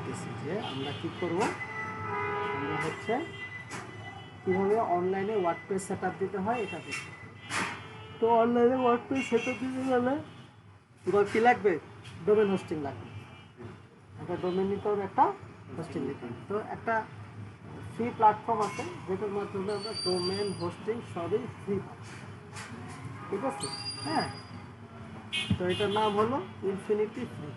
দেখাইতেছি যে আমরা কি করব। আমরা হচ্ছে কীভাবে অনলাইনে ওয়ার্ডপ্রেস সেটআপ দিতে হয় এটা দেখব। তো অনলাইনে ওয়ার্ডপ্রেস সেটআপ দিতে গেলে এবার কী লাগবে? ডোমেন হোস্টিং লাগবে। একটা ডোমেন নিতে হবে, একটা হোস্টিং নিতে হবে। তো একটা ফ্রি প্ল্যাটফর্ম আছে যেটার মাধ্যমে আমরা ডোমেন হোস্টিং সবই ফ্রি পাই, ঠিক আছে? হ্যাঁ, তো এটার নাম হলো ইনফিনিটি ফ্রি।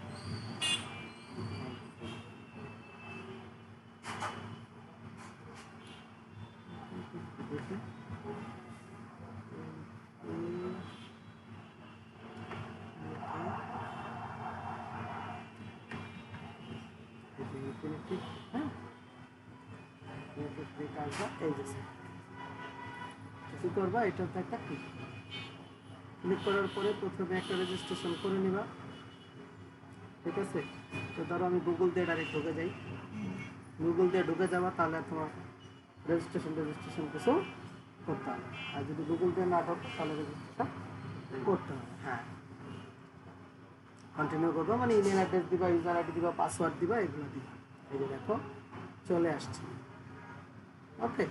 হ্যাঁ, এই যে কিছু করবা, এটাতে একটা ক্লিক করার পরে প্রথমে একটা রেজিস্ট্রেশন করে নিবা, ঠিক আছে? তো ধরো আমি গুগল দিয়ে ডাইরেক্ট ঢুকে যাই। গুগল দিয়ে ঢুকে যাওয়া, তাহলে তোমার রেজিস্ট্রেশন কিছু করতে হবে। আর যদি গুগল দিয়ে না ঢোকো তাহলে রেজিস্ট্রেশন করতে হবে। হ্যাঁ, কন্টিনিউ করবো, মানে ইমেল অ্যাড্রেস দিবা, ইউজার আইডি দিবা, পাসওয়ার্ড দিবা, এগুলো দিবা। এই যে দেখো চলে আসছে। ওকে,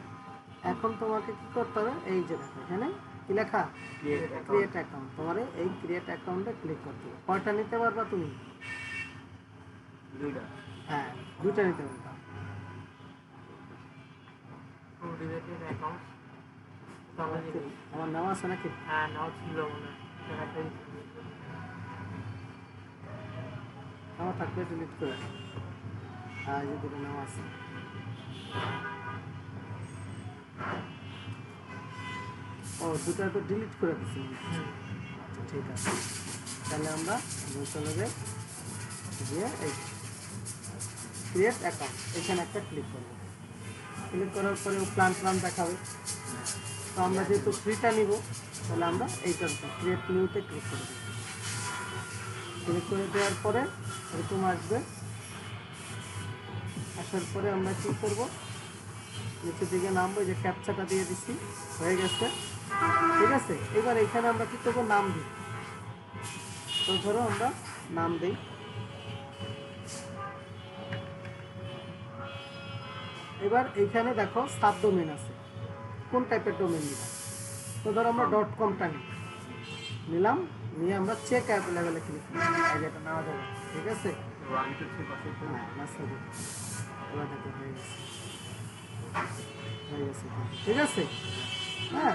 এখন তোমাকে কি করতে হবে? এই যে দেখো এখানে কি লেখা, ক্রিয়েট অ্যাকাউন্ট। তোমার এই ক্রিয়েট অ্যাকাউন্টে ক্লিক করতে হবে। কয়টা নিতে পারবা তুমি? দুইটা। হ্যাঁ, দুইটা নিতে পারবা। আমার নাম আছে নাকি? হ্যাঁ, নাও ছিল মনে হয়। আমার থাকলে ডিলিট করে। হ্যাঁ, যে দুটো নাম আছে। ও, দুটো তো ডিলিট করে দিচ্ছি। আচ্ছা, ঠিক আছে। তাহলে আমরা চলে যাই গিয়ে এই ক্রিয়েট অ্যাকাউন্ট, এখানে একটা ক্লিক করবো। ক্লিক করার পরে ও প্ল্যান দেখাবে। তো আমরা যেহেতু ফ্রিটা নিব, তাহলে আমরা এইটার ক্রিয়েট নিউতে ক্লিক করে দেব। ক্লিক করে দেওয়ার পরে এরকম আসবে। আসার পরে আমরা কী করবো? নিচের দিকে নামবো, যে ক্যাপচাটা দিয়ে দিচ্ছি, হয়ে গেছে, ঠিক আছে? এবার এখানে আমরা কী করবো? নাম দিই। তো ধরো আমরা নাম দিই। এবার এইখানে দেখো সাব ডোমেন আছে, কোন টাইপের ডোমেন নিলাম। তো ধরো আমরা .com-টা নিলাম, নিয়ে আমরা চেক অ্যাভেলেবেলে ক্লিক করি। এটা নেওয়া যাবে, ঠিক আছে? হ্যাঁ, এবার দেখো হয়ে গেছে, ঠিক আছে? হ্যাঁ,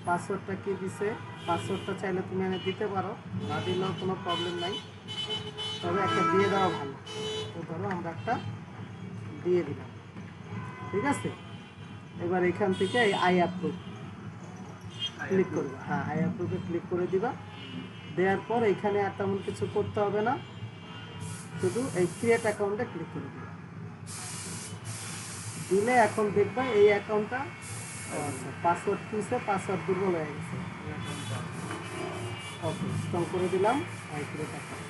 পাসওয়ার্ডটা কি দিছে? পাসওয়ার্ডটা চাইলে তুমি এনে দিতে পারো, না দিলেও কোনো প্রবলেম নাই, তবে একটা দিয়ে দেওয়া ভালো। তো ধরো আমরা একটা দিয়ে দিলাম, ঠিক আছে? এবার এখান থেকে এই আই অ্যাপ্রুভ ক্লিক করবা। হ্যাঁ, আই অ্যাপ্রুভে ক্লিক করে দিবা। দেওয়ার পর এখানে আর তেমন কিছু করতে হবে না, শুধু এই ক্রিয়েট অ্যাকাউন্টে ক্লিক করে দিবা। দিলে এখন দেখবা এই অ্যাকাউন্টটা পাসওয়ার্ড খুঁজছে, পাসওয়ার্ড দুর্বল হয়ে গেছে। ওকে, স্ট্রং করে দিলাম। আর ক্রিয়েট অ্যাকাউন্ট,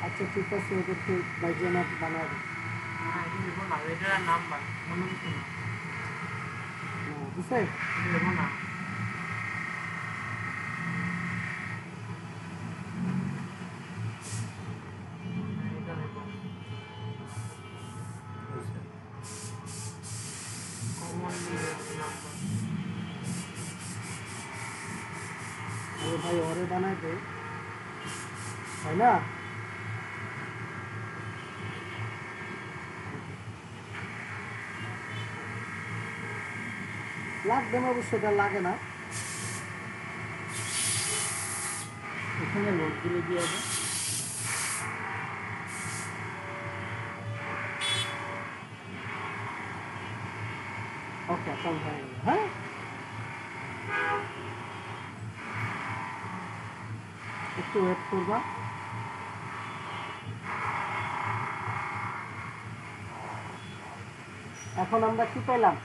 আচ্ছা ঠিক আছে, ওদেরকে বাইজনাথ বানাবে। বুঝছে? আরে ভাই, ওরে বানায় দে, তাই না? লাগবে না, অবশ্য এটা লাগে না। এখানে লোড দিলে কি হবে? ওকে, কম হয়ে গেল। হ্যাঁ, একটু ওয়েট করবা। এখন আমরা কি পেলাম?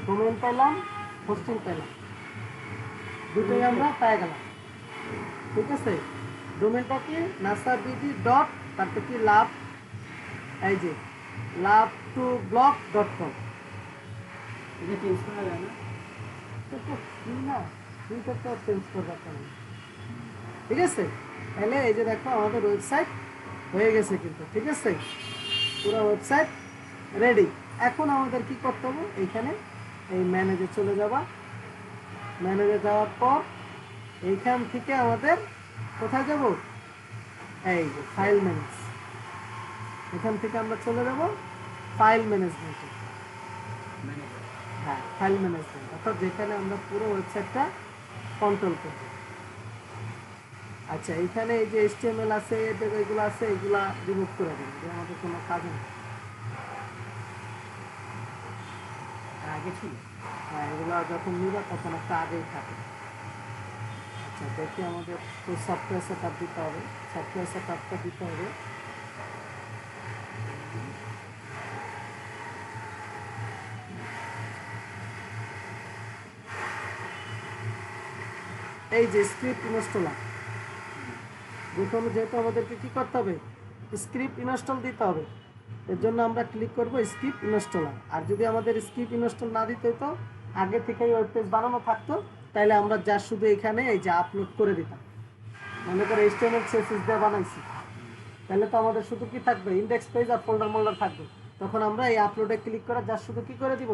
ডোমেন পেলাম, হোস্টিং পেলাম, দুটোই আমরা পেয়ে গেলাম, ঠিক আছে? ডোমেনটা কি? NASA-BD. তারপর কি লাভ, এই যে love2blog.com, এটা চেঞ্জ করা যায় না? এটা তো ফ্রি না, ফ্রিতে তো চেঞ্জ করবার কেন? ঠিক আছে, তাহলে এই যে দেখো আমাদের ওয়েবসাইট হয়ে গেছে কিন্তু, ঠিক আছে, পুরো ওয়েবসাইট রেডি। এখন আমাদের কি করতে হবে, এইখানে এই ম্যানেজে চলে যাবা। ম্যানেজে যাওয়ার পর এইখান থেকে আমাদের কোথায় যাব, এই যে ফাইল ম্যানেজ, এখান থেকে আমরা চলে যাব ফাইল ম্যানেজমেন্টে। ম্যানেজার। হ্যাঁ, ফাইল ম্যানেজমেন্ট, অর্থাৎ যেখানে আমরা পুরো ওয়েবসাইটটা কন্ট্রোল করব। আচ্ছা, এইখানে এই যে HTML আছে, এগুলো আছে, এগুলা রিমুভ করে দেবেন, যে আমাদের কোনো কাজে নেই। আগে ছিল। হ্যাঁ, এগুলো যখন নিবা তখন একটা আগেই থাকে। আচ্ছা, দেখি আমাদের তো সফটওয়্যার সেট আপ দিতে হবে, সফটওয়্যার সেট আপটা দিতে হবে। এই যে স্ক্রিপ্ট ইনস্টলার, যেহেতু আমাদেরকে কি করতে হবে, স্ক্রিপ্ট ইনস্টল দিতে হবে। এর জন্য আমরা ক্লিক করব স্ক্রিপ্ট ইনস্টলার। আর যদি আমাদের স্ক্রিপ্ট ইনস্টল না দিতে হতো, আগে থেকেই ওয়েব পেজ বানানো থাকতো, তাহলে আমরা যা শুধু এখানে এই যে আপলোড করে দিতাম। মনে করে HTML CSS দিয়ে বানাইছি, তাহলে তো আমাদের শুধু কি থাকবে, ইন্ডেক্স পেজ আর ফোল্ডার মোল্ডার থাকবে। তখন আমরা এই আপলোডে ক্লিক করে যা শুধু কি করে দিব,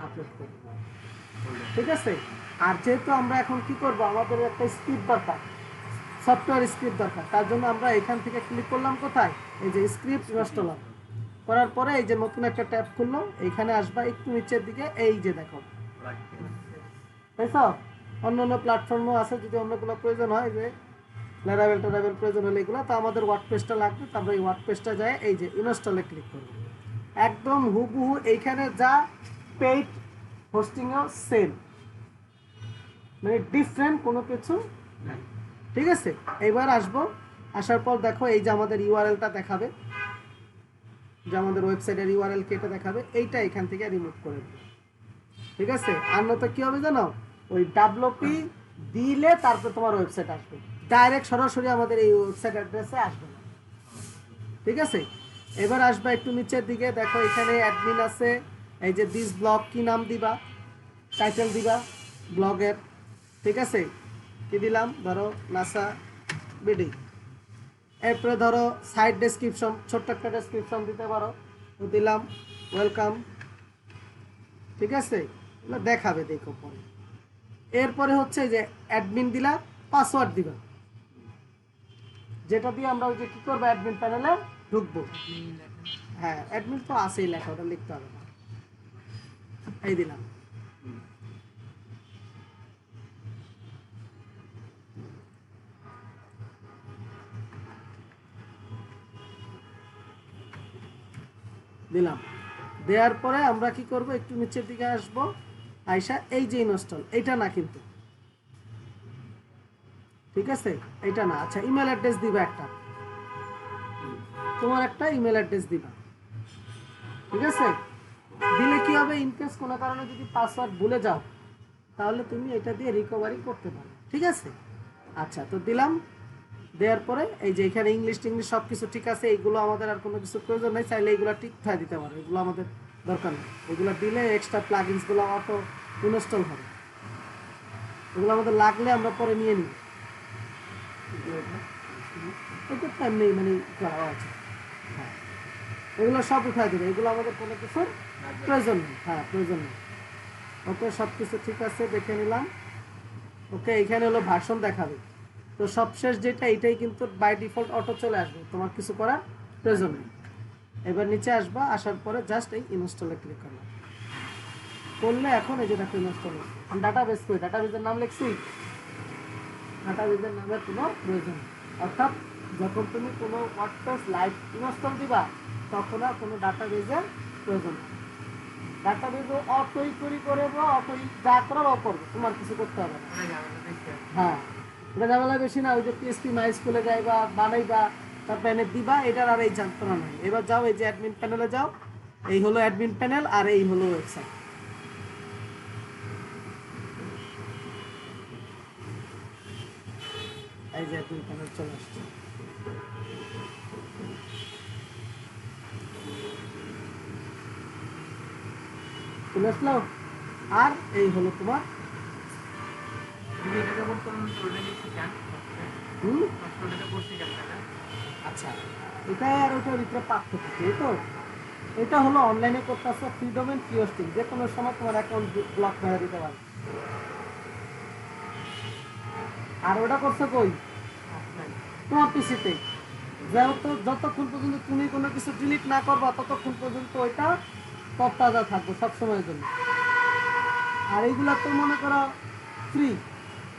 আপলোড করে দিব। ঠিক আছে। আর যেহেতু আমরা এখন কি করব, আমাদের একটা স্ক্রিপ্ট দরকার, সফটওয়্যার স্ক্রিপ্ট দরকার। তার জন্য আমরা এখান থেকে ক্লিক করলাম কোথায়, এই যে স্ক্রিপ্ট ইনস্টলার। করার পরে এই যে নতুন একটা ট্যাব খুললো, এইখানে আসবা একটু নিচের দিকে, এই যে দেখো, তাই তো অন্য অন্য প্ল্যাটফর্মও আছে, যদি অন্যগুলো প্রয়োজন হয়, যে ল্যারাভেল ট্যারাভেল প্রয়োজন হলে এগুলো, তো আমাদের ওয়ার্ডপ্রেসটা লাগবে। তো আমরা এই ওয়ার্ডপ্রেসটা যায় এই যে ইনস্টলে ক্লিক করব। একদম হুবহু এইখানে যা পেইড হোস্টিংও সেম, মানে ডিফারেন্ট কোনো কিছু নাই। ঠিক আছে, এবার আসবো, আসার পর দেখো এই যে আমাদের ইউআরএলটা দেখাবে, যে আমাদের ওয়েবসাইটের ইউআরএল কেটে দেখাবে, এইটা এখান থেকে রিমুভ করে দেবো। ঠিক আছে, আর নয়তো কি হবে জানো, ওই WP দিলে তারপর তোমার ওয়েবসাইট আসবে, ডাইরেক্ট সরাসরি আমাদের এই ওয়েবসাইট অ্যাড্রেসে আসবে না। ঠিক আছে, এবার আসবে একটু নিচের দিকে, দেখো এখানে অ্যাডমিন আছে। এই যে দিস ব্লগ, কি নাম দিবা, টাইটেল দিবা ব্লগের। ঠিক আছে, কি দিলাম, ধরো নাসা বিডি। এরপরে ধরো সাইড ডেসক্রিপশন, ছোট্ট একটা ডেসক্রিপশন দিতে পারো, তো দিলাম ওয়েলকাম। ঠিক আছে, দেখাবে, দেখো পরে। এরপরে হচ্ছে যে অ্যাডমিন দিলা, পাসওয়ার্ড দিবা, যেটা দিয়ে আমরা ওই যে কি করবো, অ্যাডমিন প্যানেলে ঢুকবো। হ্যাঁ, অ্যাডমিন তো আছেই লেখা, ওটা লিখতে হবে না। এই দিলাম। দিলাম, দেওয়ার পরে আমরা কি করব, একটু নিচের দিকে আসবো, আইসা এই যে ইনস্টল, এইটা না কিন্তু, ঠিক আছে, এইটা না। আচ্ছা, ইমেল অ্যাড্রেস দিবা একটা, তোমার একটা ইমেল অ্যাড্রেস দিবা। ঠিক আছে, দিলে কি হবে, ইনকেস কোনো কারণে যদি পাসওয়ার্ড ভুলে যাও, তাহলে তুমি এটা দিয়ে রিকভারি করতে পারো। ঠিক আছে, আচ্ছা, তো দিলাম। দেওয়ার পরে এই যে এখানে ইংলিশ টিংলিশ সব কিছু ঠিক আছে, এইগুলো আমাদের আর কোনো কিছু প্রয়োজন নেই, চাইলে এইগুলো ঠিক ঠাক দিতে পারো, এগুলো আমাদের দরকার নেই। এগুলো দিলে এক্সট্রা প্লাগইনসগুলো অটো ইনস্টল হবে, এগুলো আমাদের লাগলে আমরা পরে নিয়ে নিই। এটা তো এমনি মানে করা আছে। হ্যাঁ, এগুলো সব উঠাই দেবে, এগুলো আমাদের কোনো কিছুর প্রয়োজন নেই। হ্যাঁ, প্রয়োজন নেই। ওকে, সব কিছু ঠিক আছে, দেখে নিলাম। ওকে, এখানে হলো ভার্সন দেখাবে, তো সবশেষ যেটা, এটাই কিন্তু বাই ডিফল্ট অটো চলে আসবে, তোমার কিছু করার প্রয়োজন নেই। এবার নিচে আসবা, আসার পরে জাস্ট এই ইনস্টলে ক্লিক করলাম, করলে এখন এই যে দেখো ইনস্টল হচ্ছে। ডাটাবেস কই, ডাটাবেসের নাম লিখছি, ডাটাবেসের নামের কোনো প্রয়োজন নেই। অর্থাৎ যখন তুমি কোনো ওয়ার্ডপ্রেস লাইভ ইনস্টল দিবা, তখন আর কোনো ডাটাবেসের প্রয়োজন নেই। ডাটাবেসও অটোই করে অটোই যা করার ও করবে, তোমার কিছু করতে হবে না। হ্যাঁ, এটা ঝামেলা বেশি না, ওই যে PHP মাইস্কুলে যাইবা, বানাইবা, তারপর এনে দিবা, এটার আর এই যন্ত্রণা নাই। এবার যাও, এই যে অ্যাডমিন প্যানেলে যাও, এই হলো অ্যাডমিন প্যানেল, আর এই হলো ওয়েবসাইট। এই যে অ্যাডমিন প্যানেল চলে আসছে। চলে আসলো, আর এই হলো তোমার যদি এটাকে বর্তমান অলরেডি শিখান হুম পাসওয়ার্ডটা করতে গেল না আচ্ছা এটা আর ওটার ভিতরে পার্থক্য কি এই তো এটা হলো অনলাইনে করতে আসলে ফ্রি ডোমেন ফ্রি হোস্টিং যে কোনো সময় তোমার অ্যাকাউন্ট ব্লক মেরে দিতে পারে আর ওটা করছে কই অফলাইন তোমার পিসিতে যেহেতু যতক্ষণ পর্যন্ত তুমি কোনো কিছু ডিলিট না করবা ততক্ষণ পর্যন্ত ওইটা তরতাজা থাকবে সবসময়ের জন্য আর এইগুলা তো মনে করো ফ্রি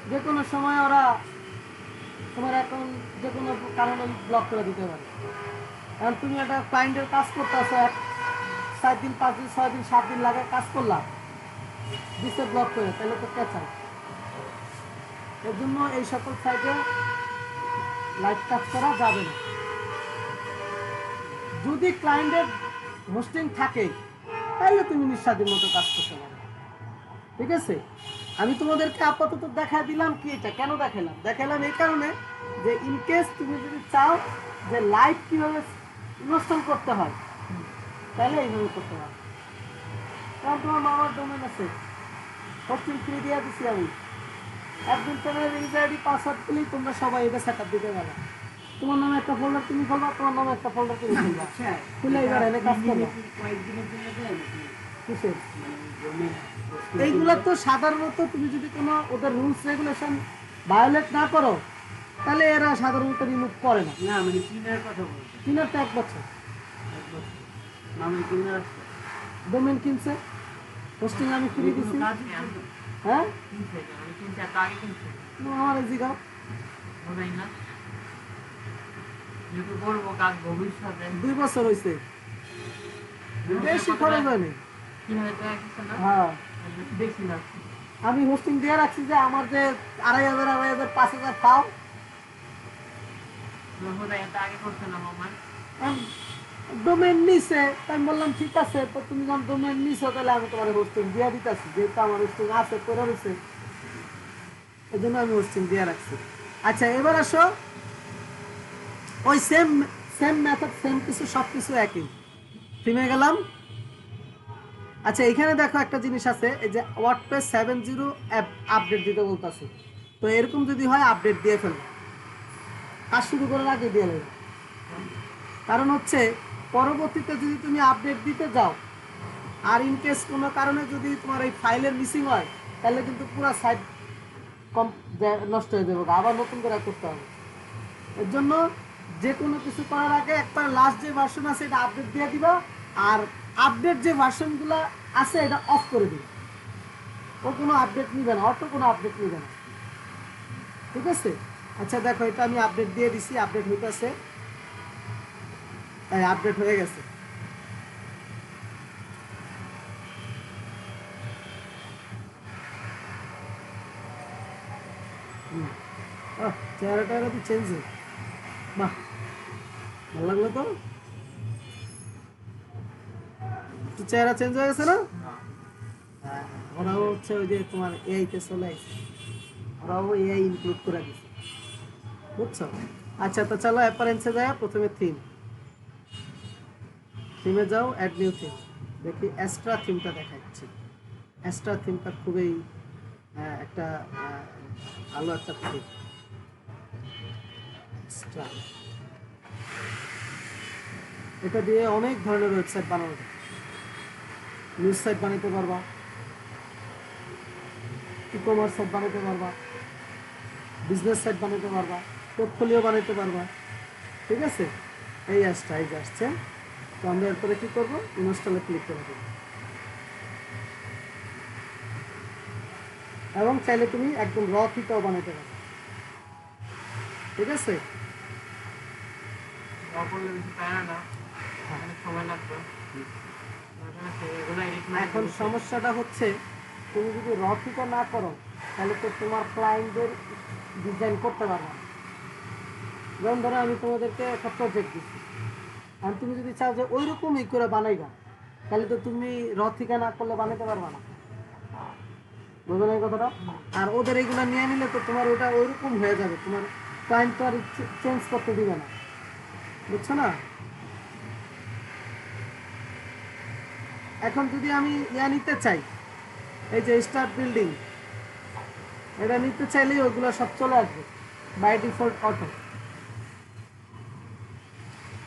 যে কোনো সময় ওরা তোমার অ্যাকাউন্ট যে কোনো কারণে ব্লক করে দিতে পারে কারণ তুমি একটা ক্লায়েন্টের কাজ করতেছো 4 দিন 5 দিন 6 দিন 7 দিন লাগে কাজ করলাম দিচ্ছে ব্লক করে তাহলে তো কেচাই এর জন্য এই সকল সাইটে লাইভ কাজ করা যাবে না যদি ক্লায়েন্টের হোস্টিং থাকে তাহলে তুমি নিঃস্বাধীন মতো কাজ করতে পারো ঠিক আছে আমি তোমাদেরকে আপাতত দেখা দিলাম কি এটা কেন দেখালাম এই কারণে যে ইনকেস তুমি যদি চাও যে লাইভ কিভাবে ইনস্টল করতে হয় তাহলে এইভাবে করতে পারো কারণ তোমার মামার ডোমেন আছে হোস্টিং ফ্রি দিয়ে দিচ্ছি আমি একদিন চ্যানেলের ইউজার আইডি পাসওয়ার্ড দিলেই তোমরা সবাই এটা সেট আপ দিতে পারো তোমার নামে একটা ফোল্ডার তুমি খুলবা তোমার নামে একটা ফোল্ডার তুমি খুলবা আচ্ছা খুলে এবার এনে কাজ করবা কয়েকদিনের জন্য দেয় নাকি কিসের মানে ডোমেন এইগুলো তো সাধারণত তুমি যদি কোনো ওদের রুলস রেগুলেশন ভায়োলেট না করো তাহলে এরা সাধারণত রিমুভ করে না না মানে কিনার কথা বলছি কিনার তো 1 বছর মানে কিনার আসছে ডোমেন কিনছে হোস্টিং আমি ফ্রি দিছি হ্যাঁ কিনছে আমি কিনছি এত আগে কিনছি আমার জিগাও বোঝাই না যেহেতু করবো কাজ ভবিষ্যতে 2 বছর হয়েছে বেশি খরচ হয়নি 3000 টাকা কিছু না হ্যাঁ বেশি না আমি হোস্টিং দিয়ে রাখছি যে আমার যে 2500 5000 পাও বোধহয় এত আগে করছে না আমার ডোমেন নিছে আমি বললাম ঠিক আছে তো তুমি যখন ডোমেন নিছো তাহলে আমি তোমার হোস্টিং দিয়ে দিতেছি যেহেতু আমার হোস্টিং আছে করে রয়েছে এই জন্য আমি হোস্টিং দিয়ে রাখছি আচ্ছা এবার আসো ওই সেম সেম মেথড সেম কিছু সব কিছু একই থেমে গেলাম আচ্ছা এখানে দেখো একটা জিনিস আছে এই যে ওয়ার্ডপ্রেস 7.0 অ্যাপ আপডেট দিতে বলতাছে তো এরকম যদি হয় আপডেট দিয়ে ফেলবে কাজ শুরু করার আগে দিয়ে নেবে কারণ হচ্ছে পরবর্তীতে যদি তুমি আপডেট দিতে যাও আর ইনকেস কোনো কারণে যদি তোমার এই ফাইলের মিসিং হয় তাহলে কিন্তু পুরো সাইট নষ্ট হয়ে যাবে আবার নতুন করে করতে হবে এর জন্য যে কোনো কিছু করার আগে একবার লাস্ট যে ভার্সন আছে এটা আপডেট দিয়ে দিবা আর আপডেট যে ভার্সনগুলো আছে এটা অফ করে দিবে ও কোনো আপডেট নিবে না অটো কোনো আপডেট নিবে না ঠিক আছে আচ্ছা দেখো এটা আমি আপডেট দিয়ে দিছি আপডেট হইতেছে আপডেট হয়ে গেছে চেহারাটা তো চেঞ্জ বাহ ভালো লাগলো তো একটু চেহারা চেঞ্জ হয়ে গেছে না ওরাও হচ্ছে ওই যে তোমার এআই তে চলে আসছে ওরাও এআই ইনক্লুড করে দিচ্ছে বুঝছো আচ্ছা তো চলো অ্যাপারেন্সে যায় প্রথমে থিমে যাও অ্যাড নিউ থিম দেখি অ্যাস্ট্রা থিমটা দেখাচ্ছি অ্যাস্ট্রা থিমটা খুবই একটা ভালো একটা থিম এক্সট্রা এটা দিয়ে অনেক ধরনের ওয়েবসাইট বানানো যায় নিউজ সাইট বানাতে পারবা ই কমার্স সাইট বানাতে পারবা বিজনেস সাইট বানাতে পারবা পোর্টফোলিও বানাতে পারবা ঠিক আছে এই আসছে তো আমরা এরপরে কি করবো ইনস্টলে ক্লিক করে দেবো এবং চাইলে তুমি একদম র থিটাও বানাতে পারো ঠিক আছে করলে বেশি প্যারা না অনেক সময় লাগবে এখন সমস্যাটা হচ্ছে তুমি যদি র থিটা না করো তাহলে তো তোমার ক্লায়েন্টদের ডিজাইন করতে পারবে না যেমন ধরো আমি তোমাদেরকে একটা প্রজেক্ট দিচ্ছি আর তুমি যদি চাও যে ওই রকমই করে বানাইবা তাহলে তো তুমি র থিকা না করলে বানাতে পারবে না বুঝো না এই কথাটা আর ওদের এইগুলো নিয়ে নিলে তো তোমার ওটা ওইরকম হয়ে যাবে তোমার ক্লায়েন্ট তো আর চেঞ্জ করতে দিবে না বুঝছো না এখন যদি আমি নিতে চাই এই যে স্টার্ট বিল্ডিং, এটা নিতে চাইলেই ওগুলো সব চলে আসবে বাই ডিফল্ট অটো।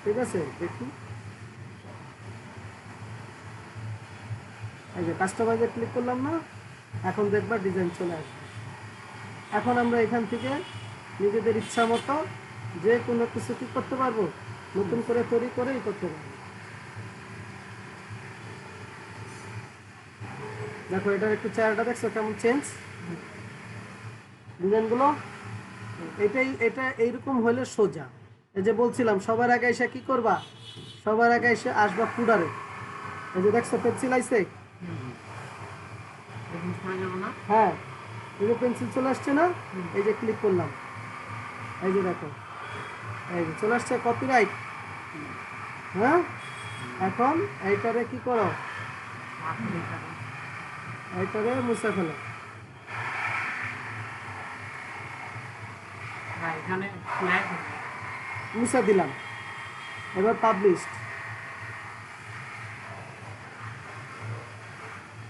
ঠিক আছে, দেখি এই যে কাস্টমাইজে ক্লিক করলাম না, এখন দেখবা ডিজাইন চলে আসবে। এখন আমরা এখান থেকে নিজেদের ইচ্ছা মতো যে কোনো কিছু কি করতে পারবো, নতুন করে তৈরি করেই করতে পারবো। দেখো এটার একটু চেহারাটা দেখছো কেমন চেঞ্জ ডিজাইনগুলো। এটা এইরকম হলে সোজা। এই যে বলছিলাম সবার আগে এসে কি করবা, সবার আগে এসে আসবা পুডারে। এই যে দেখছো পেন্সিল আইছে, এখন ছড়ে যাবো না? হ্যাঁ এই যে পেন্সিল চলে আসছে না, এই যে ক্লিক করলাম, এই যে দেখো এই যে চলে আসছে কপিরাইট। হ্যাঁ এখন এইটারে কি করো, মাথা দিয়ে থাকো। এইটারে মুছে ফেলো। না, এখানে ফ্ল্যাগ হবে। মুছে দিলাম, এবার পাবলিশ।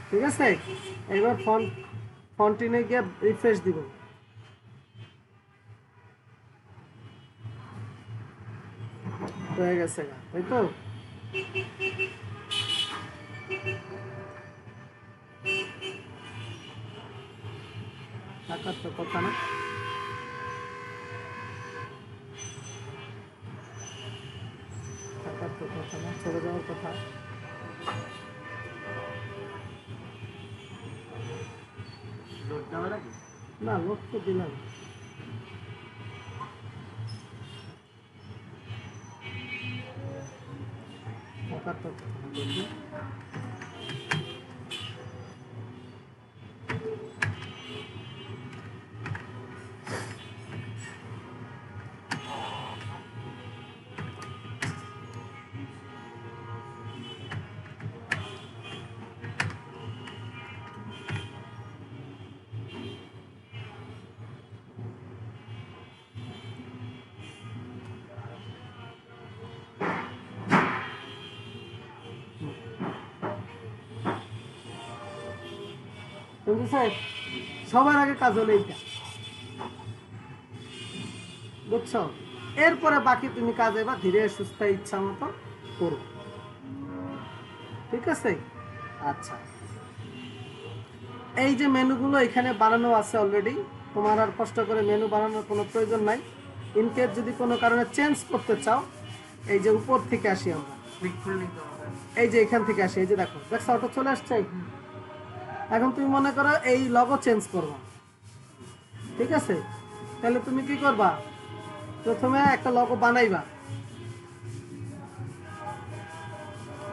ঠিক আছে, এবার ফন্টিনে গিয়ে রিফ্রেশ দিব। হয়ে গেছে গা, তাই তো? টাকার তো কথা না, টাকার তো কথা না, চলে যাওয়ার কথা। লোড দেওয়া লাগে? না লোক তো দিলাম। টাকার তো কথা না, দেখি। বুঝছো? সবার আগে কাজ হলো এইটা, বুঝছো? এরপরে বাকি তুমি কাজ এবার ধীরে সুস্থ ইচ্ছা মতো করো। ঠিক আছে, আচ্ছা এই যে মেনুগুলো এখানে বানানো আছে অলরেডি, তোমার আর কষ্ট করে মেনু বানানোর কোনো প্রয়োজন নাই। ইনকেস যদি কোনো কারণে চেঞ্জ করতে চাও, এই যে উপর থেকে আসি আমরা, ক্লিক করলেই তো হবে। এই যে এখান থেকে আসি, এই যে দেখো দেখছো অটো চলে আসছে। এখন তুমি মনে করো এই লগো চেঞ্জ করবা, ঠিক আছে? তাহলে তুমি কি করবা, প্রথমে একটা লগো বানাইবা,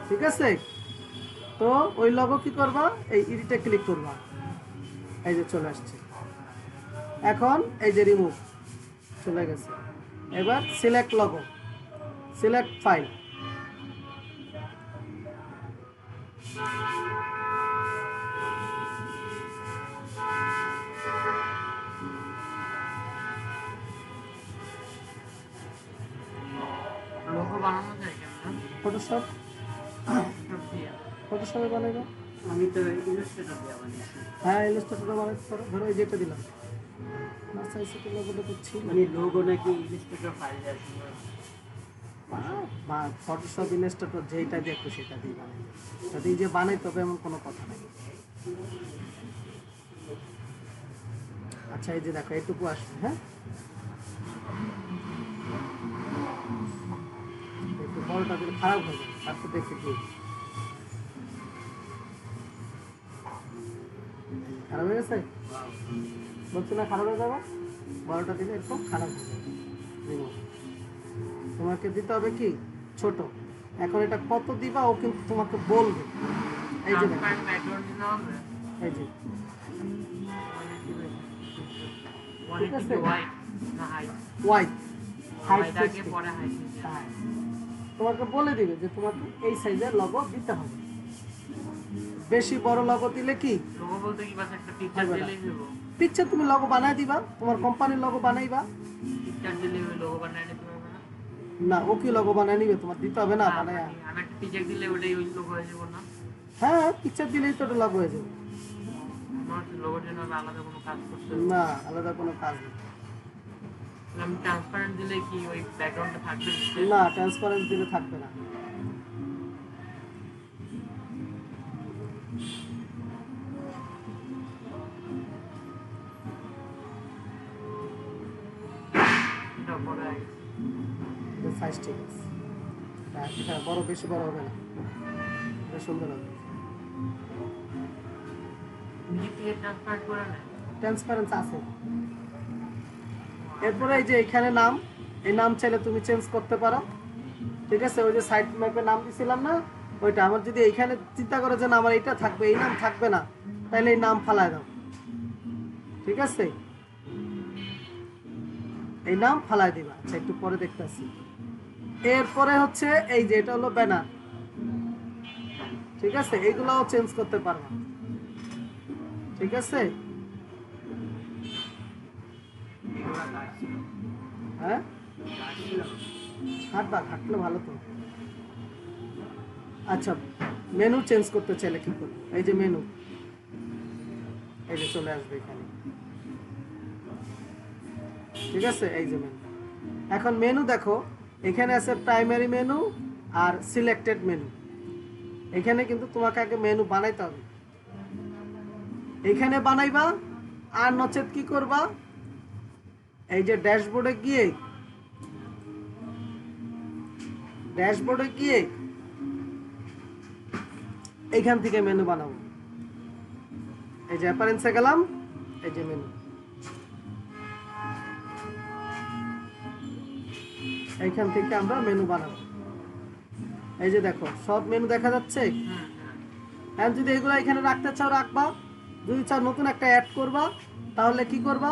ঠিক আছে? তো ওই লগো কি করবা, এই এডিটে ক্লিক করবা, এই যে চলে আসছে। এখন এই যে রিমুভ চলে গেছে। এবার select logo, select file, logo বানানো যায় কেমন? ফটোশপ, সব দিয়ে। ফটোশপে বানাইবা। আমি তো ইলাস্ট্রেটর দিয়ে বানিয়েছি। হ্যাঁ ইলাস্ট্রেটরে বানাইতে পারো। ধরো এই যেটা দিলাম, না চাইছে তো লগোটা করছি মানে লোগো নাকি ইলাস্ট্রেটর ফাইলে আছে? বা ফটোশপ ইলাস্ট্রেটর যেটা দেখো সেটা দিয়ে বানাই, যদি যে বানাই তবে এমন কোনো কথা নেই। আচ্ছা এই যে দেখো এইটুকু আসবে, হ্যাঁ একটু বড়টা দিলে খারাপ হয়ে যাবে, তারপর দেখে কি খারাপ হয়ে গেছে, বলছো না খারাপ হয়ে যাবে, বড়টা দিলে একটু খারাপ হয়ে যাবে। দেখো তোমাকে দিতে হবে কি ছোট। এখন এটা কত দিবা ও কিন্তু তোমাকে বলবে। এই যে দেখো, ব্যাকগ্রাউন্ড দিতে হবে। এই যে ঠিক আছে, হোয়াইট না হাইট? হোয়াইট হাইট হোয়াইট আগে পরে হাইট। তোমাকে বলে দিবে যে তোমাকে এই সাইজের লগো দিতে হবে। বেশি বড় লগো দিলে কি, লোগো বলতে কি বাস একটা পিকচার দিলেই হলো? পিকচার তুমি লগো বানাই দিবা, তোমার কোম্পানির লগো বানাইবা। পিকচার দিলেই হলো, লোগো বানায় নিতে পারবে না? না ও কি লগো বানাই নিবে, তোমার দিতে হবে না না, বানায়া। আমি একটা পিকচার দিলে ওটাই ওই লোগো হয়ে যাবো না? হ্যাঁ পিকচার দিলেই তো লগো হয়ে যাবে। আমার লোগোর জন্য আলাদা কোনো কাজ করতে হবে না, আলাদা কোনো কাজ নেই। আমি ট্রান্সপারেন্ট দিলে কি ওই ব্যাকগ্রাউন্ডে থাকবে নিচে? না, ট্রান্সপারেন্স দিলে থাকবে না। এটা বড় হয়ে গেছে। সাইজ ঠিক আছে। এটা বড়, বেশি বড় হবে না, এটা সুন্দর হবে। নিজে থেকে ট্রান্সপারেন্ট করে নেয়। ট্রান্সপারেন্স আছে। এরপরে এই যে এখানে নাম, এই নাম চাইলে তুমি চেঞ্জ করতে পারো। ঠিক আছে, ওই যে সাইড ম্যাপে নাম দিছিলাম না, ওইটা আমার যদি এইখানে চিন্তা করে যে না আমার এইটা থাকবে, এই নাম থাকবে না, তাহলে এই নাম ফালায় দাও। ঠিক আছে, এই নাম ফালায় দিবা। আচ্ছা, একটু পরে দেখতেছি। এরপরে হচ্ছে এই যে এটা হলো ব্যানার। ঠিক আছে, এইগুলাও চেঞ্জ করতে পারবা। ঠিক আছে, এগুলা কাজ ছিল। হ্যাঁ, কাজ ছিল। হাঁটবা, হাঁটলে ভালো তো। আচ্ছা, মেনু চেঞ্জ করতে চাইলে কি করবো? এই যে মেনু, এই যে চলে আসবে এখানে। ঠিক আছে, এই যে মেনু। এখন মেনু দেখো, এখানে আছে primary menu are selected menu. এখানে কিন্তু তোমাকে আগে মেনু বানাইতে হবে। এখানে বানাইবা, আর নচেত কি করবা, এই যে ড্যাশবোর্ডে গিয়ে এইখান থেকে মেনু বানাবো। এই যে অ্যাপারেন্সে গেলাম, এই যে মেনু, এইখান থেকে আমরা মেনু বানাবো। এই যে দেখো সব মেনু দেখা যাচ্ছে। আর যদি এগুলো এখানে রাখতে চাও রাখবা, যদি চাও নতুন একটা অ্যাড করবা, তাহলে কি করবা,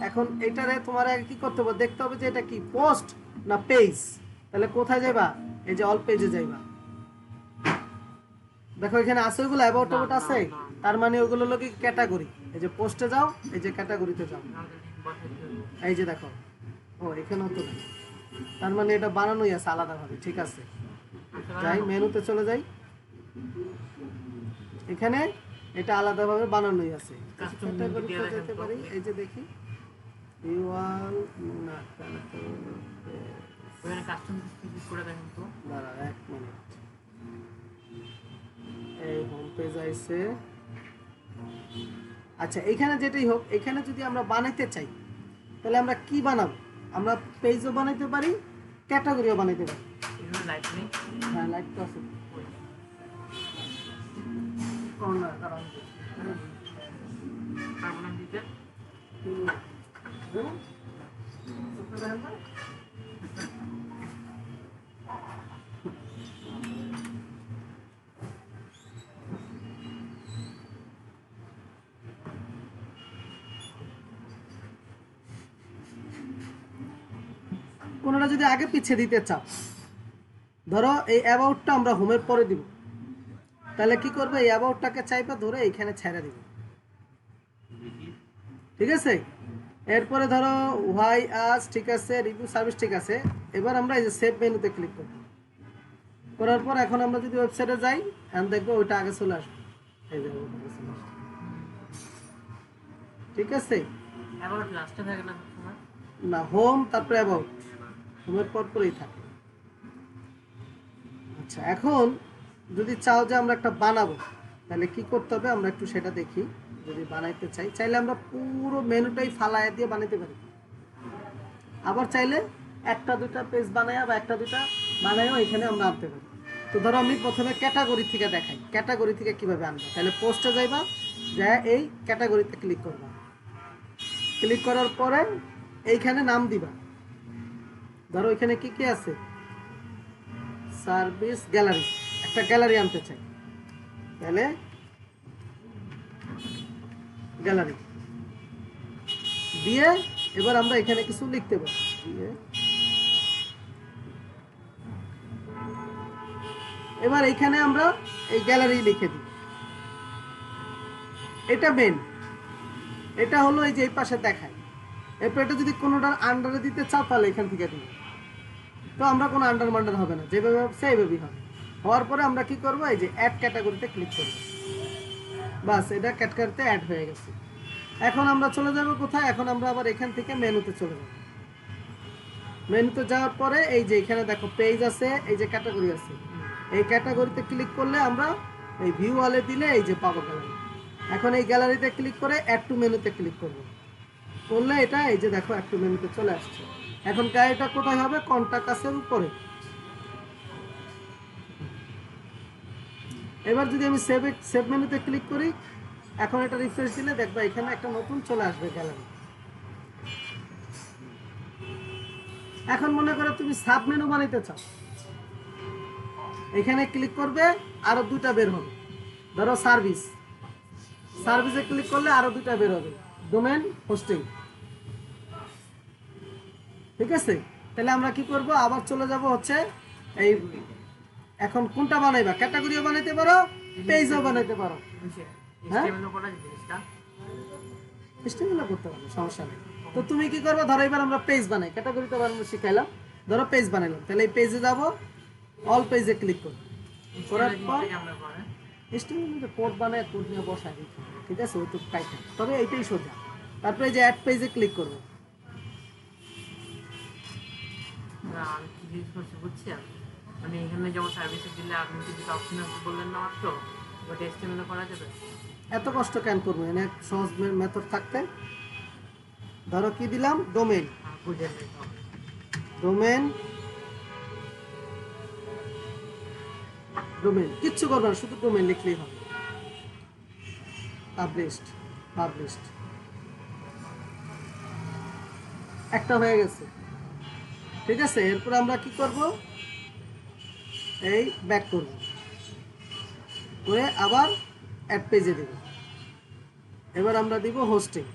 এখন এটারে তোমার আগে কি করতে হবে, দেখতে হবে যে এটা কি পোস্ট না পেজ। তাহলে কোথায় যাইবা, এই যে অল পেজে যাইবা। দেখো এখানে আছে ওইগুলো অ্যাবাউট অ্যাবাউট আছে, তার মানে ওইগুলো হলো কি ক্যাটাগরি। এই যে পোস্টে যাও, এই যে ক্যাটাগরিতে যাও, এই যে দেখো, ও এখানে হতো না, তার মানে এটা বানানোই আছে আলাদাভাবে। ঠিক আছে, যাই মেনুতে চলে যাই, এখানে এটা আলাদাভাবে বানানোই আছে। ক্যাটাগরিতে যেতে পারি, এই যে দেখি ইউআল না তাহলে তো ওখানে কাস্টম ভিজিট করে দেখেন তো। দাঁড়া 1 মিনিট। এই হোম পেজ আইছে। আচ্ছা, এখানে যেটাই হোক, এখানে যদি আমরা বানাইতে চাই তাহলে আমরা কি বানাবো, আমরা পেজও বানাইতে পারি, ক্যাটাগরিও বানাইতে পারি। এখানে লাইট নেই। হ্যাঁ, লাইট তো আছে। কর্নার কারণ কার্বন দিতে কোনটা যদি আগে পিছিয়ে দিতে চাও, ধরো এই অ্যাবাউটটা আমরা হোমের পরে দিব, তাহলে কি করবে, এই অ্যাবাউটটাকে চাইবা ধরে এইখানে ছেড়ে দিব। ঠিক আছে, এরপরে ধরো হোয়াই আজ, ঠিক আছে, রিভিউ সার্ভিস, ঠিক আছে। এবার আমরা এই যে সেভ মেনুতে ক্লিক করব, করার পর এখন আমরা যদি ওয়েবসাইটে যাই, এখন দেখবো ওইটা আগে চলে আসবে। এই যে ওইটা আগে চলে আসবে। ঠিক আছে, আবার লাস্টে থাকে না সবসময়। না, হোম তারপরে অ্যাবাউট, হোমের পর পরেই থাকে। আচ্ছা, এখন যদি চাও যে আমরা একটা বানাবো, তাহলে কি করতে হবে আমরা একটু সেটা দেখি। যদি বানাইতে চাইলে আমরা পুরো মেনুটাই ফালায় দিয়ে বানাইতে পারি। আবার চাইলে একটা দুটা পেজ বানাইয়া বা একটা দুটা বানাইও এখানে আমরা আনতে পারি। তো ধরো আমি প্রথমে ক্যাটাগরি থেকে দেখাই, ক্যাটাগরি থেকে কিভাবে আনবো। তাহলে পোস্টে যাইবা, যা এই ক্যাটাগরিতে ক্লিক করবা, ক্লিক করার পরে এইখানে নাম দিবা। ধরো এখানে কি কি আছে, সার্ভিস গ্যালারি, একটা গ্যালারি আনতে চাই, তাহলে গ্যালারি দিয়ে এবার আমরা এখানে কিছু লিখতে পারি। এবার এখানে আমরা এই গ্যালারি লিখে দিই। এটা মেন, এটা হলো এই যে এই পাশে দেখায়। এরপর এটা যদি কোনোটার আন্ডারে দিতে চাও তাহলে এখান থেকে দিই। তো আমরা কোনো আন্ডার মান্ডার হবে না, যেভাবে সেইভাবেই হবে। হওয়ার পরে আমরা কি করব, এই যে অ্যাড ক্যাটাগরিতে ক্লিক করব। বাস এটা ক্যাটগরিতে অ্যাড হয়ে গেছে। এখন আমরা চলে যাব কোথায়? এখন আমরা আবার এখান থেকে মেনুতে চলে যাব। মেনুতে যাওয়ার পরে এই যে এখানে দেখো পেজ আছে, এই যে ক্যাটাগরি আছে, এই ক্যাটাগরিতে ক্লিক করলে আমরা এই ভিউ ওয়ালে দিলে এই যে পাবো গ্যালারি। এখন এই গ্যালারিতে ক্লিক করে অ্যাড টু মেনুতে ক্লিক করব, করলে এটা এই যে দেখো অ্যাড টু মেনুতে চলে আসছে। এখন গাড়িটা কোথায় হবে? কন্টাক্ট আসের উপরে। এবার যদি আমি সেভ মেনুতে ক্লিক করি, এখন এটা রিফ্রেশ দিলে দেখবা এখানে একটা নতুন চলে আসবে গ্যালারি। এখন মনে করো তুমি সাব মেনু বানাইতে চাও, এখানে ক্লিক করবে, আরো দুটা বের হবে। ধরো সার্ভিস, সার্ভিসে ক্লিক করলে আরো দুটা বের হবে, ডোমেন, হোস্টিং। ঠিক আছে, তাহলে আমরা কি করব? আবার চলে যাব হচ্ছে এই, এখন কোনটা বানাইবা? ক্যাটাগরিও বানাইতে পারো, পেজও বানাইতে পারো। হ্যাঁ, স্টেমিনা করতে পারো, সমস্যা নেই। তো তুমি কি করবে? ধরো এবার আমরা পেজ বানাই, ক্যাটাগরি তো বানানো শিখাইলাম, ধরো পেজ বানাইলাম, তাহলে এই পেজে যাব, অল পেজে ক্লিক করব, করার পর স্টেমিনা কোড বানায় কোড নিয়ে বসাই দিই। ঠিক আছে, ওই তো কাইটা, তবে এইটাই সোজা। তারপরে এই যে অ্যাড পেজে ক্লিক করব। আমি কি জিজ্ঞেস করছি বুঝছেন, মানে এখানে যেমন সার্ভিসে দিলে আপনি যদি অপশন বললেন না মাত্র, ওটা এস্টিমেট করা যাবে। এত কষ্ট কেন করবো? এনে সহজ মেথড থাকতে। ধরো কি দিলাম? ডোমেন, ডোমেন, ডোমেন, কিচ্ছু করবে না, শুধু ডোমেন লিখলেই হবে। পাবলিশড, পাবলিশড, একটা হয়ে গেছে। ঠিক আছে, এরপর আমরা কি করব? এই ব্যাক করব, করে আবার অ্যাড পেজে দেব। এবার আমরা দিব হোস্টিং,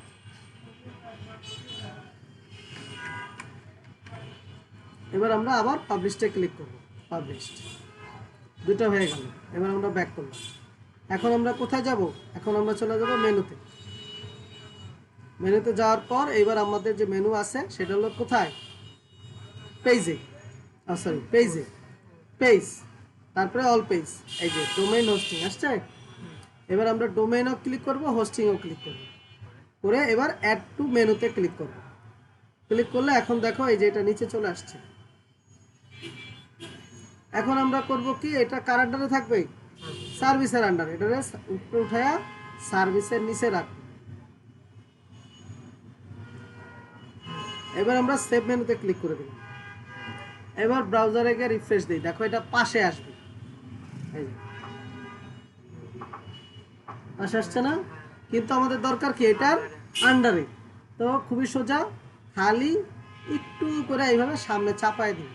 এবার আমরা আবার পাবলিশডে ক্লিক করব, পাবলিশড, দুটো হয়ে গেল। এবার আমরা ব্যাক করলাম। এখন আমরা কোথায় যাব? এখন আমরা চলে যাব মেনুতে। মেনুতে যাওয়ার পর এবার আমাদের যে মেনু আছে সেটা হলো কোথায়? পেজে, সরি পেজে, পেজ, তারপরে অল পেজ, এই যে ডোমেইন হোস্টিং আসছে। এবার আমরা ডোমেইনও ক্লিক করব, হোস্টিংও ক্লিক করব, করে এবার অ্যাড টু মেনুতে ক্লিক করব। ক্লিক করলে এখন দেখো এই যে এটা নিচে চলে আসছে। এখন আমরা করব কি? এটা কার আন্ডারে থাকবে? সার্ভিসের আন্ডারে। এটারে উপরে উঠায়া সার্ভিসের নিচে রাখবো। এবার আমরা সেভ মেনুতে ক্লিক করে দিলাম। এবার ব্রাউজারে গিয়ে রিফ্রেশ দিই, দেখো এটা পাশে আসবে, এই যে পাশে আসছে না? কিন্তু আমাদের দরকার কি? এটার আন্ডারে। তো খুবই সোজা, খালি একটু করে এইভাবে সামনে চাপায় দিই।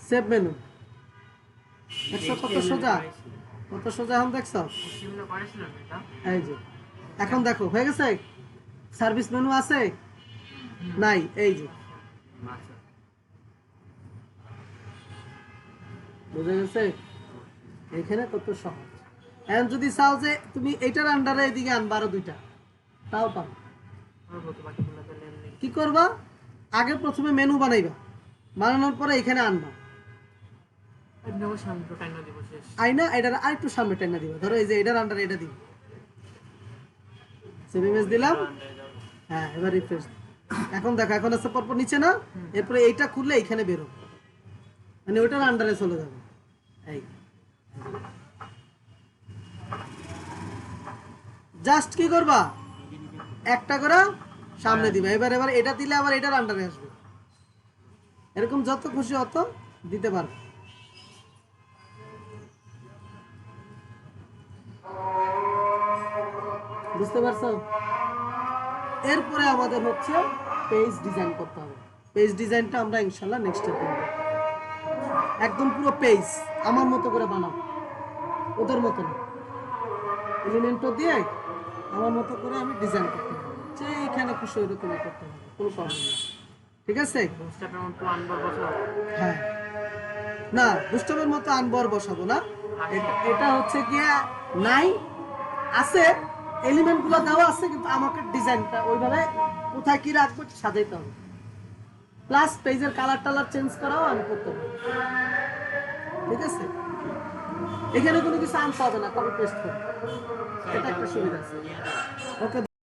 সেভ মেনু, দেখছো কত সোজা, কত সোজা। এখন দেখছো? এই যে এখন দেখো হয়ে গেছে। সার্ভিস মেনু আছে নাই? এই যে বুঝে গেছে? এখানে কত সহজ। এখন যদি চাও যে তুমি এইটার আন্ডারে এদিকে আনবা আরো দুইটা, তাও পারো। কি করবা? আগে প্রথমে মেনু বানাইবা, বানানোর পরে এখানে আনবা, আইনা এটার আরেকটু সামনে টেনে দিবা। ধরো এই যে এটার আন্ডারে এটা দিবা, সেভ ইমেজ দিলাম। হ্যাঁ, এবার রিফ্রেশ। এখন দেখো এখন আছে পরপর নিচে না? এরপরে এইটা খুললে এইখানে বেরো, মানে ওইটার আন্ডারে চলে যাবে। এই জাস্ট কি করবা? একটা করে সামনে দিবা। এবার এবার এটা দিলে আবার এটার আন্ডারে আসবে। এরকম যত খুশি অত দিতে পারবে। বুঝতে পারছো? এরপরে আমাদের হচ্ছে পেজ ডিজাইন করতে হবে। পেজ ডিজাইনটা আমরা ইনশাল্লাহ নেক্সট করব। একদম পুরো পেজ আমার মতো করে বানাবো, ওদের মতো না। এলিমেন্টও দিয়ে আমার মতো করে আমি ডিজাইন করতে পারবো, যে এখানে খুশি ওইরকম করতে হবে, কোনো প্রবলেম নেই। ঠিক আছে? হ্যাঁ, না বুস্টআপের মতো আনবর বসাবো না। এটা হচ্ছে গিয়ে নাই, আছে এলিমেন্টগুলো দেওয়া আছে, কিন্তু আমাকে ডিজাইনটা ওইভাবে কোথায় কি রাখবো সাজাইতে হবে। প্লাস পেজের কালার টালার চেঞ্জ করাও আমি করতে পারবো। ঠিক আছে? এখানে কোনো কিছু আনতে হবে না, কপি পেস্ট করে। এটা একটা সুবিধা আছে। ওকে।